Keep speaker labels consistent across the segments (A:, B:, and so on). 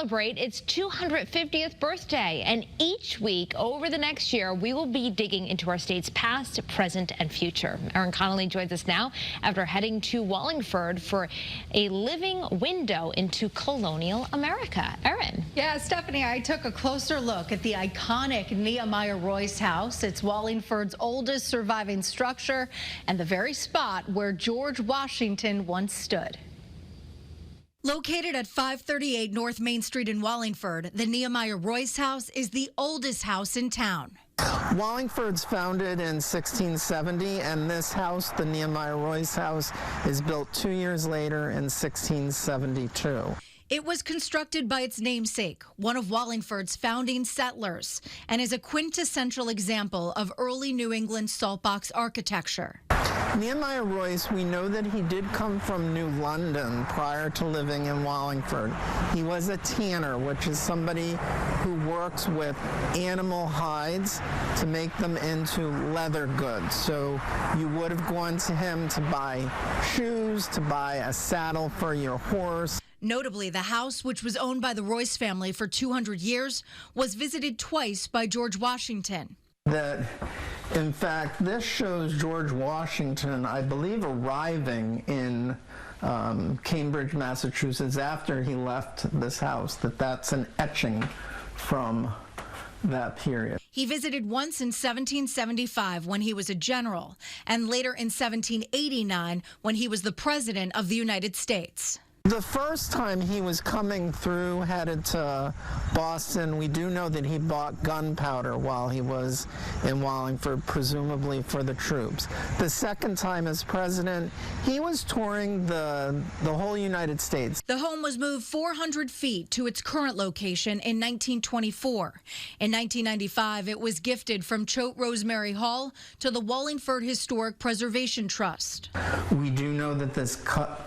A: Celebrate its 250th birthday, and each week over the next year we will be digging into our state's past, present, and future. Erin Connolly joins us now after heading to Wallingford for a living window into colonial America. Erin.
B: Yeah, Stephanie, I took a closer look at the iconic Nehemiah Royce house. It's Wallingford's oldest surviving structure and the very spot where George Washington once stood. Located at 538 North Main Street in Wallingford, the Nehemiah Royce house is the oldest house in town.
C: Wallingford's founded in 1670, and this house, the Nehemiah Royce house, is built 2 years later in 1672.
B: It was constructed by its namesake, one of Wallingford's founding settlers, and is a quintessential example of early New England saltbox architecture.
C: Nehemiah Royce, we know that he did come from New London prior to living in Wallingford. He was a tanner, which is somebody who works with animal hides to make them into leather goods. So you would have gone to him to buy shoes, to buy a saddle for your horse.
B: Notably, the house, which was owned by the Royce family for 200 years, was visited twice by George Washington.
C: In fact, this shows George Washington, I believe, arriving in Cambridge, Massachusetts after he left this house, that's an etching from that period.
B: He visited once in 1775 when he was a general, and later in 1789 when he was the President of the United States.
C: The first time he was coming through, headed to Boston, we do know that he bought gunpowder while he was in Wallingford, presumably for the troops. The second time as president, he was touring the whole United States.
B: The home was moved 400 feet to its current location in 1924. In 1995, it was gifted from Choate Rosemary Hall to the Wallingford Historic Preservation Trust.
C: We do know that this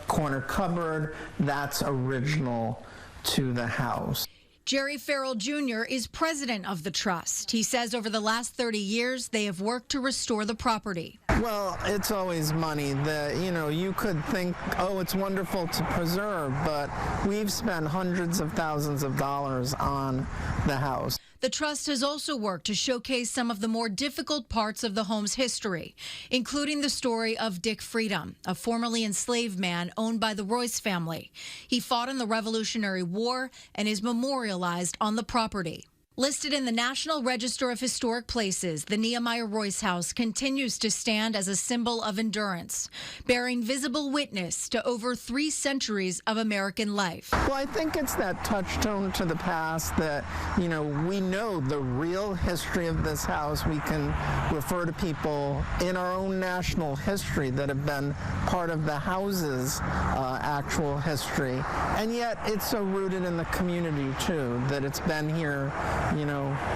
C: corner cupboard, that's original to the house.
B: Jerry Farrell Jr. is president of the trust. He says over the last 30 years, they have worked to restore the property.
C: Well, it's always money. You could think, oh, it's wonderful to preserve, but we've spent hundreds of thousands of dollars on the house.
B: The trust has also worked to showcase some of the more difficult parts of the home's history, including the story of Dick Freedom, a formerly enslaved man owned by the Royce family. He fought in the Revolutionary War and is memorialized on the property. Listed in the National Register of Historic Places, the Nehemiah Royce house continues to stand as a symbol of endurance, bearing visible witness to over 3 centuries of American life.
C: Well, I think it's that touchstone to the past that, we know the real history of this house. We can refer to people in our own national history that have been part of the house's actual history. And yet it's so rooted in the community, too, that it's been here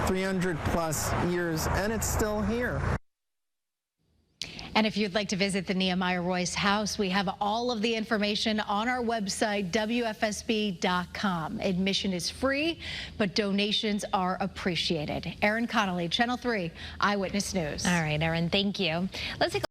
C: 300 plus years, and it's still here.
B: And if you'd like to visit the Nehemiah Royce house, we have all of the information on our website, WFSB.com. Admission is free, but donations are appreciated. Erin Connolly, Channel 3 Eyewitness News.
A: All right, Erin, thank you. Let's take a